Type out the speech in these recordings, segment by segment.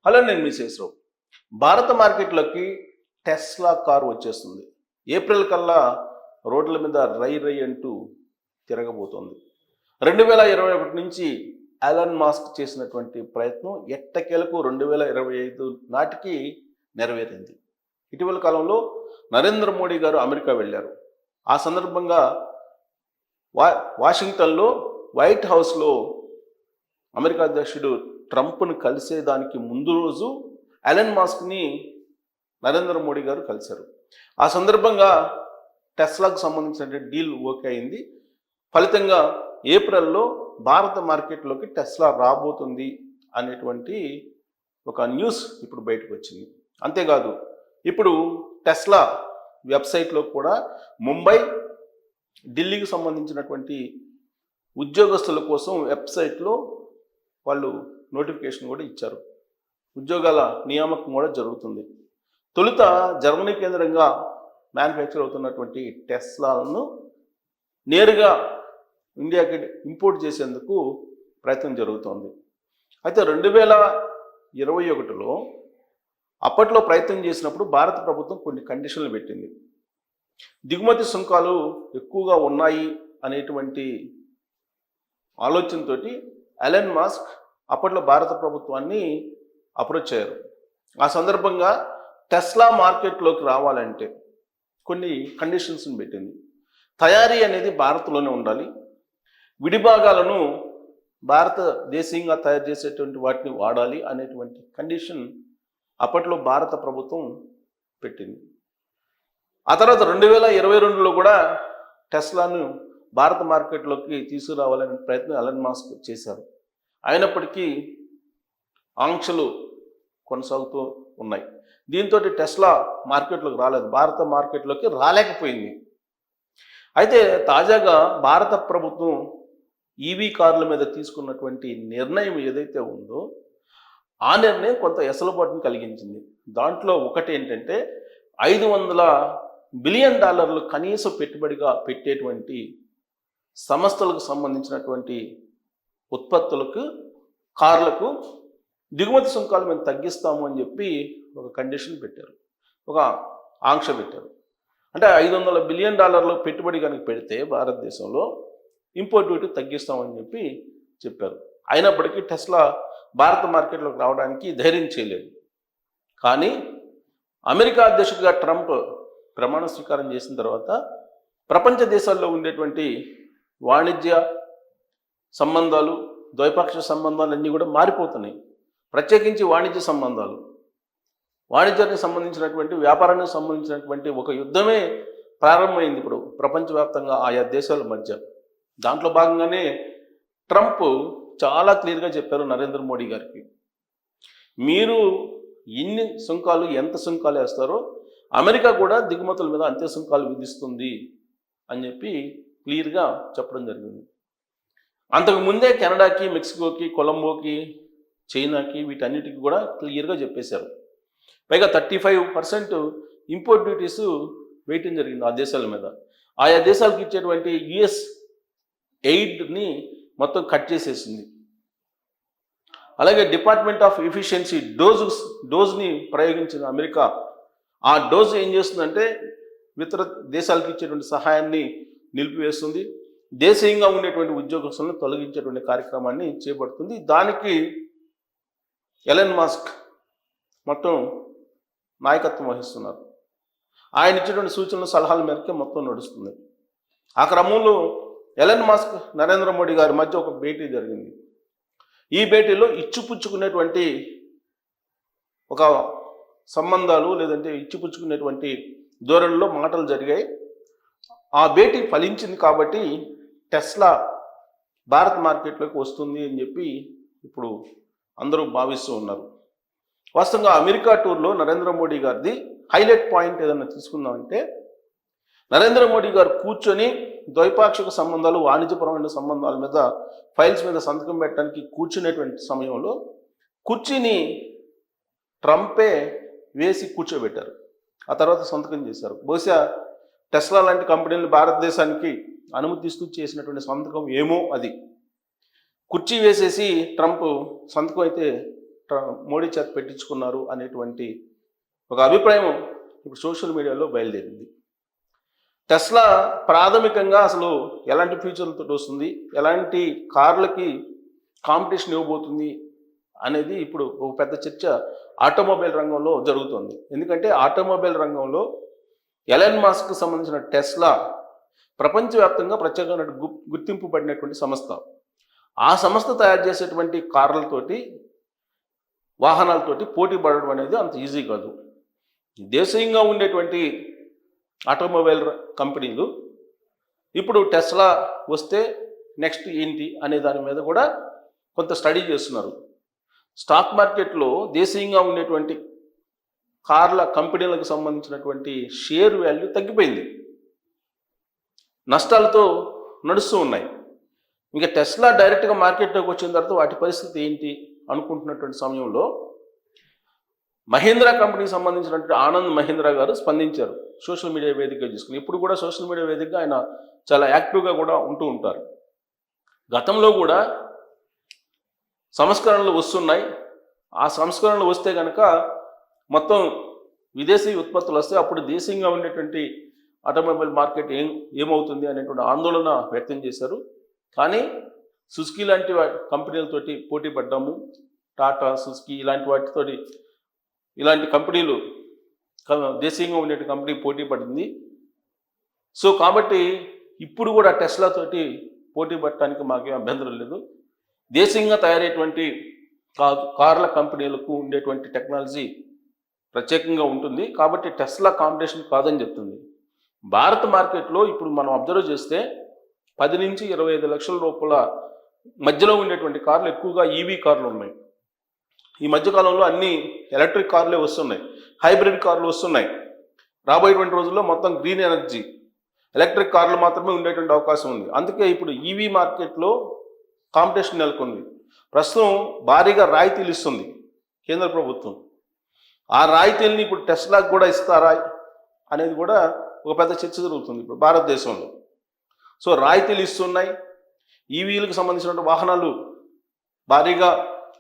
Hello, నేను మీ శేషరావు. భారత మార్కెట్లోకి టెస్లా కారు వచ్చేస్తుంది. ఏప్రిల్ కల్లా రోడ్ల మీద రై రై అంటూ తిరగబోతోంది. 2021 నుంచి ఎలాన్ మాస్క్ చేసినటువంటి ప్రయత్నం ఎట్టకేలకు 2025 నాటికి నెరవేరింది. ఇటీవల కాలంలో నరేంద్ర మోడీ గారు అమెరికా వెళ్ళారు. ఆ సందర్భంగా వాషింగ్టన్లో వైట్ హౌస్లో అమెరికా అధ్యక్షుడు ట్రంప్ను కలిసేదానికి ముందు రోజు ఎలాన్ మాస్క్ని నరేంద్ర మోడీ గారు కలిశారు. ఆ సందర్భంగా టెస్లాకు సంబంధించిన డీల్ ఓకే అయింది. ఫలితంగా ఏప్రిల్లో భారత మార్కెట్లోకి టెస్లా రాబోతుంది అనేటువంటి ఒక న్యూస్ ఇప్పుడు బయటకు వచ్చింది. అంతేకాదు, ఇప్పుడు టెస్లా వెబ్సైట్లో కూడా ముంబై, ఢిల్లీకి సంబంధించినటువంటి ఉద్యోగస్తుల కోసం వెబ్సైట్లో వాళ్ళు నోటిఫికేషన్ కూడా ఇచ్చారు. ఉద్యోగాల నియామకం కూడా జరుగుతుంది. తొలుత జర్మనీ కేంద్రంగా మ్యానుఫ్యాక్చర్ అవుతున్నటువంటి టెస్లాలను నేరుగా ఇండియాకి ఇంపోర్ట్ చేసేందుకు ప్రయత్నం జరుగుతోంది. అయితే 2021లో అప్పట్లో ప్రయత్నం చేసినప్పుడు భారత ప్రభుత్వం కొన్ని కండిషన్లు పెట్టింది. దిగుమతి సుంకాలు ఎక్కువగా ఉన్నాయి అనేటువంటి ఆలోచనతోటి ఎలాన్ మాస్క్ అప్పట్లో భారత ప్రభుత్వాన్ని అప్రోచ్ అయ్యారు. ఆ సందర్భంగా టెస్లా మార్కెట్లోకి రావాలంటే కొన్ని కండిషన్స్ని పెట్టింది. తయారీ అనేది భారత్లోనే ఉండాలి. విడిభాగాలను భారతదేశీయంగా తయారు చేసేటువంటి వాటిని వాడాలి అనేటువంటి కండిషన్ అప్పట్లో భారత ప్రభుత్వం పెట్టింది. ఆ తర్వాత 2022లో కూడా టెస్లాను భారత మార్కెట్లోకి తీసుకురావాలనే ప్రయత్నం ఎలాన్ మాస్క్ చేశారు. అయినప్పటికీ ఆంక్షలు కొనసాగుతూ ఉన్నాయి. దీంతో టెస్లా మార్కెట్లోకి రాలేదు, భారత మార్కెట్లోకి రాలేకపోయింది. అయితే తాజాగా భారత ప్రభుత్వం ఈవీ కార్ల మీద తీసుకున్నటువంటి నిర్ణయం ఏదైతే ఉందో ఆ నిర్ణయం కొంత ఎసలుబాటును కలిగించింది. దాంట్లో ఒకటి ఏంటంటే $500 బిలియన్ కనీస పెట్టుబడిగా పెట్టేటువంటి సంస్థలకు సంబంధించినటువంటి ఉత్పత్తులకు, కార్లకు దిగుమతి సుంకాలు మేము తగ్గిస్తాము అని చెప్పి ఒక కండిషన్ పెట్టారు, ఒక ఆంక్ష పెట్టారు. అంటే $500 బిలియన్ పెట్టుబడి కనుక పెడితే భారతదేశంలో ఇంపోర్ట్ డ్యూటీ తగ్గిస్తామని చెప్పి చెప్పారు. అయినప్పటికీ టెస్లా భారత మార్కెట్లోకి రావడానికి ధైర్యం చేయలేదు. కానీ అమెరికా అధ్యక్షుడిగా ట్రంప్ ప్రమాణ స్వీకారం చేసిన తర్వాత ప్రపంచ దేశాల్లో ఉండేటువంటి వాణిజ్య సంబంధాలు, ద్వైపాక్షిక సంబంధాలు అన్నీ కూడా మారిపోతున్నాయి. ప్రత్యేకించి వాణిజ్య సంబంధాలు, వాణిజ్యానికి సంబంధించినటువంటి, వ్యాపారానికి సంబంధించినటువంటి ఒక యుద్ధమే ప్రారంభమైంది ఇప్పుడు ప్రపంచవ్యాప్తంగా ఆయా దేశాల మధ్య. దాంట్లో భాగంగానే ట్రంప్ చాలా క్లియర్గా చెప్పారు నరేంద్ర మోడీ గారికి, మీరు ఎన్ని సుంకాలు, ఎంత సుంకాలు వేస్తారో అమెరికా కూడా దిగుమతుల మీద అంతే సుంకాలు విధిస్తుంది అని చెప్పి క్లియర్గా చెప్పడం జరిగింది. అంతకుముందే కెనడాకి, మెక్సికోకి, కొలంబోకి, చైనాకి, వీటన్నిటికీ కూడా క్లియర్గా చెప్పేశారు. పైగా 35% ఇంపోర్ట్ డ్యూటీస్ వేయటం జరిగింది ఆ దేశాల మీద. ఆయా దేశాలకు ఇచ్చేటువంటి యుఎస్ ఎయిడ్ని మొత్తం కట్ చేసేసింది. అలాగే డిపార్ట్మెంట్ ఆఫ్ ఎఫిషియన్సీ డోజ్ని ప్రయోగించిన అమెరికా ఆ డోజ్ ఏం చేస్తుందంటే ఇతర దేశాలకు ఇచ్చేటువంటి సహాయాన్ని నిలిపివేస్తుంది. దేశీయంగా ఉండేటువంటి ఉద్యోగస్తులను తొలగించేటువంటి కార్యక్రమాన్ని చేపడుతుంది. దానికి ఎలాన్ మాస్క్ మొత్తం నాయకత్వం వహిస్తున్నారు. ఆయన ఇచ్చేటువంటి సూచనలు, సలహాల మేరకే మొత్తం నడుస్తుంది. ఆ క్రమంలో ఎలాన్ మాస్క్, నరేంద్ర మోడీ గారి మధ్య ఒక భేటీ జరిగింది. ఈ భేటీలో ఇచ్చిపుచ్చుకునేటువంటి ఒక సంబంధాలు, లేదంటే ఇచ్చిపుచ్చుకునేటువంటి ధోరణిలో మాటలు జరిగాయి. ఆ భేటీ ఫలించింది కాబట్టి టెస్లా భారత్ మార్కెట్లోకి వస్తుంది అని చెప్పి ఇప్పుడు అందరూ భావిస్తూ ఉన్నారు. వాస్తవంగా అమెరికా టూర్లో నరేంద్ర మోడీ గారిది హైలైట్ పాయింట్ ఏదన్నా తీసుకుందామంటే, నరేంద్ర మోడీ గారు కూర్చొని ద్వైపాక్షిక సంబంధాలు, వాణిజ్యపరమైన సంబంధాల మీద, ఫైల్స్ మీద సంతకం పెట్టడానికి కూర్చునేటువంటి సమయంలో కుర్చీని ట్రంపే వేసి కూర్చోబెట్టారు. ఆ తర్వాత సంతకం చేశారు. బహుశా టెస్లా లాంటి కంపెనీలు భారతదేశానికి అనుమతిస్తూ చేసినటువంటి సంతకం ఏమో అది. కుర్చీ వేసేసి ట్రంప్ సంతకం అయితే మోడీ చేత పెట్టించుకున్నారు అనేటువంటి ఒక అభిప్రాయం ఇప్పుడు సోషల్ మీడియాలో బయలుదేరింది. టెస్లా ప్రాథమికంగా అసలు ఎలాంటి ఫ్యూచర్లతో వస్తుంది, ఎలాంటి కార్లకి కాంపిటీషన్ ఇవ్వబోతుంది అనేది ఇప్పుడు ఒక పెద్ద చర్చ ఆటోమొబైల్ రంగంలో జరుగుతుంది. ఎందుకంటే ఆటోమొబైల్ రంగంలో ఎలన్ మస్క్కి సంబంధించిన టెస్లా ప్రపంచవ్యాప్తంగా ప్రత్యేకమైన గుర్తింపు పడినటువంటి సంస్థ. ఆ సంస్థ తయారు చేసేటువంటి కార్లతోటి, వాహనాలతోటి పోటీ పడడం అనేది అంత ఈజీ కాదు. దేశీయంగా ఉండేటువంటి ఆటోమొబైల్ కంపెనీలు ఇప్పుడు టెస్లా వస్తే నెక్స్ట్ ఏంటి అనే దాని మీద కూడా కొంత స్టడీ చేస్తున్నారు. స్టాక్ మార్కెట్లో దేశీయంగా ఉండేటువంటి కార్ల కంపెనీలకు సంబంధించినటువంటి షేర్ వాల్యూ తగ్గిపోయింది, నష్టాలతో నడుస్తూ ఉన్నాయి. ఇంకా టెస్లా డైరెక్ట్గా మార్కెట్లోకి వచ్చిన తర్వాత వాటి పరిస్థితి ఏంటి అనుకుంటున్నటువంటి సమయంలో మహీంద్రా కంపెనీకి సంబంధించినటువంటి ఆనంద్ మహీంద్రా గారు స్పందించారు సోషల్ మీడియా వేదికగా తీసుకుని. ఇప్పుడు కూడా సోషల్ మీడియా వేదికగా ఆయన చాలా యాక్టివ్గా కూడా ఉంటూ ఉంటారు. గతంలో కూడా సంస్కరణలు వస్తున్నాయి, ఆ సంస్కరణలు వస్తే కనుక మొత్తం విదేశీ ఉత్పత్తులు వస్తే అప్పుడు దేశీయంగా ఉండేటువంటి ఆటోమొబైల్ మార్కెట్ ఏమవుతుంది అనేటువంటి ఆందోళన వ్యక్తం చేశారు. కానీ సుజుకి లాంటి కంపెనీలతోటి పోటీ పడ్డాము, టాటా, సుజుకి ఇలాంటి వాటితోటి, ఇలాంటి కంపెనీలు దేశీయంగా ఉండే కంపెనీ పోటీ పడింది. సో కాబట్టి ఇప్పుడు కూడా టెస్లా తోటి పోటీ పడటానికి మాకేం అభ్యంతరం లేదు. దేశీయంగా తయారయ్యేటువంటి కార్ల కంపెనీలకు ఉండేటువంటి టెక్నాలజీ ప్రత్యేకంగా ఉంటుంది కాబట్టి టెస్లా కాంపిటీషన్ కాదని చెప్తుంది. భారత మార్కెట్లో ఇప్పుడు మనం అబ్జర్వ్ చేస్తే 10 నుంచి 25 లక్షల రూపాయల మధ్యలో ఉండేటువంటి కార్లు ఎక్కువగా ఈవీ కార్లు ఉన్నాయి. ఈ మధ్యకాలంలో అన్ని ఎలక్ట్రిక్ కార్లే వస్తున్నాయి, హైబ్రిడ్ కార్లు వస్తున్నాయి. రాబోయేటువంటి రోజుల్లో మొత్తం గ్రీన్ ఎనర్జీ ఎలక్ట్రిక్ కార్లు మాత్రమే ఉండేటువంటి అవకాశం ఉంది. అందుకే ఇప్పుడు ఈవీ మార్కెట్లో కాంపిటీషన్ నెలకొంది. ప్రస్తుతం భారీగా రాయితీలు ఇస్తుంది కేంద్ర ప్రభుత్వం. ఆ రాయితీలని ఇప్పుడు టెస్లాకు కూడా ఇస్తారా అనేది కూడా ఒక పెద్ద చర్చ జరుగుతుంది ఇప్పుడు భారతదేశంలో. సో రాయితీలు ఇస్తున్నాయి, ఈవీలకు సంబంధించిన వాహనాలు భారీగా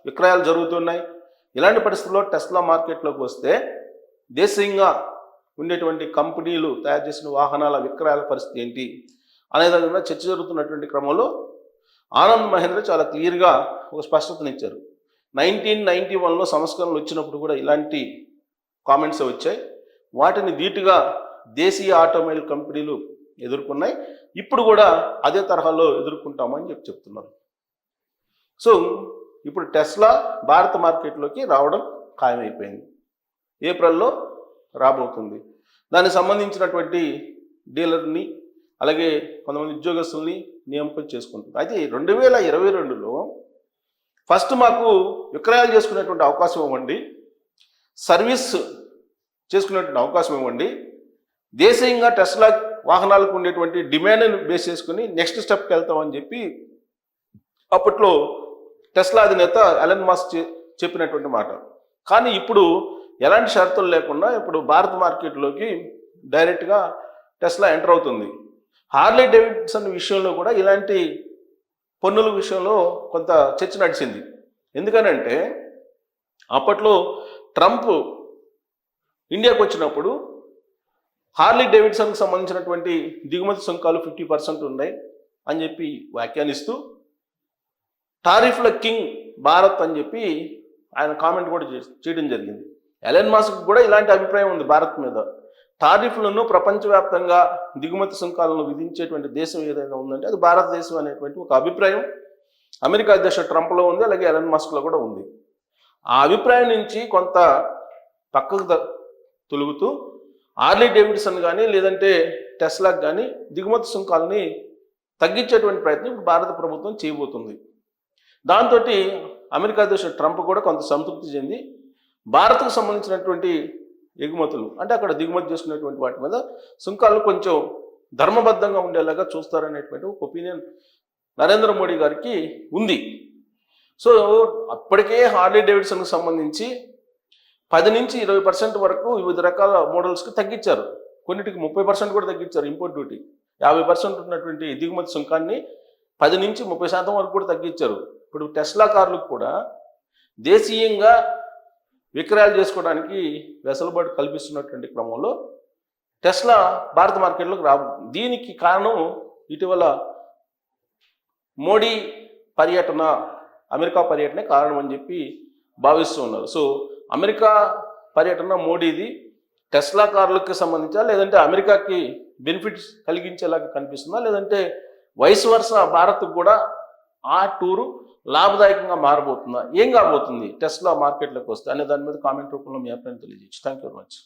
విక్రయాలు జరుగుతున్నాయి. ఇలాంటి పరిస్థితుల్లో టెస్లా మార్కెట్లోకి వస్తే దేశీయంగా ఉండేటువంటి కంపెనీలు తయారు చేసిన వాహనాల విక్రయాల పరిస్థితి ఏంటి అనే దాని మీద చర్చ జరుగుతున్నటువంటి క్రమంలో ఆనంద్ మహీంద్రా చాలా క్లియర్గా ఒక స్పష్టతనిచ్చారు. 1991లో సంస్కరణలు వచ్చినప్పుడు కూడా ఇలాంటి కామెంట్స్ వచ్చాయి. వాటిని ధీటుగా దేశీయ ఆటోమొబైల్ కంపెనీలు ఎదుర్కొన్నాయి. ఇప్పుడు కూడా అదే తరహాలో ఎదుర్కొంటామని చెప్తున్నారు. సో ఇప్పుడు టెస్లా భారత మార్కెట్లోకి రావడం ఖాయమైపోయింది. ఏప్రిల్లో రాబోతుంది. దానికి సంబంధించినటువంటి డీలర్ని అలాగే కొంతమంది ఉద్యోగస్తుల్ని నియామకం చేసుకుంటుంది. అయితే 2022లో ఫస్ట్ మాకు విక్రయాలు చేసుకునేటువంటి అవకాశం ఇవ్వండి, సర్వీస్ చేసుకునేటువంటి అవకాశం ఇవ్వండి, దేశీయంగా టెస్లా వాహనాలకు ఉండేటువంటి డిమాండ్ని బేస్ చేసుకుని నెక్స్ట్ స్టెప్కి వెళ్తామని చెప్పి అప్పట్లో టెస్లా అధినేత ఎలన్ మస్క్ చెప్పినటువంటి మాట. కానీ ఇప్పుడు ఎలాంటి షరతులు లేకుండా ఇప్పుడు భారత మార్కెట్లోకి డైరెక్ట్గా టెస్లా ఎంటర్ అవుతుంది. హార్లీ డేవిడ్సన్ విషయంలో కూడా ఇలాంటి పన్నుల విషయంలో కొంత చర్చ నడిచింది. ఎందుకనంటే అప్పట్లో ట్రంప్ ఇండియాకు వచ్చినప్పుడు హార్లీ డేవిడ్సన్కి సంబంధించినటువంటి దిగుమతి సుంకాలు 50% ఉన్నాయి అని చెప్పి వ్యాఖ్యానిస్తూ టారిఫ్ల కింగ్ భారత్ అని చెప్పి ఆయన కామెంట్ కూడా చేయడం జరిగింది. ఎలన్ మస్క్ కూడా ఇలాంటి అభిప్రాయం ఉంది భారత్ మీద. టారిఫ్లను ప్రపంచవ్యాప్తంగా దిగుమతి సుంకాలను విధించేటువంటి దేశం ఏదైనా ఉందంటే అది భారతదేశం అనేటువంటి ఒక అభిప్రాయం అమెరికా అధ్యక్షుడు ట్రంప్లో ఉంది, అలాగే ఎలన్ మస్క్లో కూడా ఉంది. ఆ అభిప్రాయం నుంచి కొంత పక్కకు తొలుగుతూ హార్లీ డేవిడ్సన్ కానీ లేదంటే టెస్లాకి కానీ దిగుమతి సుంకాలని తగ్గించేటువంటి ప్రయత్నం ఇప్పుడు భారత ప్రభుత్వం చేయబోతుంది. దాంతో అమెరికా అధ్యక్షుడు ట్రంప్ కూడా కొంత సంతృప్తి చెంది భారత్కు సంబంధించినటువంటి ఎగుమతులు అంటే అక్కడ దిగుమతి చేసుకునేటువంటి వాటి మీద సుంకాలు కొంచెం ధర్మబద్ధంగా ఉండేలాగా చూస్తారనేటువంటి ఒక ఒపీనియన్ నరేంద్ర మోడీ గారికి ఉంది. సో అప్పటికే హార్లీ డేవిడ్సన్కి సంబంధించి 10 నుంచి 20% వరకు వివిధ రకాల మోడల్స్కి తగ్గించారు. కొన్నిటికి 30% కూడా తగ్గించారు ఇంపోర్ట్ డ్యూటీ. 50% ఉన్నటువంటి దిగుమతి సుంకాన్ని 10 నుంచి 30% వరకు కూడా తగ్గించారు. ఇప్పుడు టెస్లా కార్లకు కూడా దేశీయంగా విక్రయాలు చేసుకోవడానికి వెసులుబాటు కల్పిస్తున్నటువంటి క్రమంలో టెస్లా భారత మార్కెట్లోకి రాబోతుంది. దీనికి కారణం ఇటీవల మోడీ పర్యటన, అమెరికా పర్యటనే కారణం అని చెప్పి భావిస్తూ ఉన్నారు. సో అమెరికా పర్యటన మోడీది టెస్లా కార్లకు సంబంధించా, లేదంటే అమెరికాకి బెనిఫిట్స్ కలిగించేలాగా కనిపిస్తుందా, లేదంటే వైస్ వర్సా భారత్కు కూడా ఆ టూరు లాభదాయకంగా మారబోతుందా, ఏం కాబోతుంది టెస్లా మార్కెట్లోకి వస్తే అనే దాని మీద కామెంట్ రూపంలో మీ అభిప్రాయం తెలియజేయచ్చు. Thank you very much.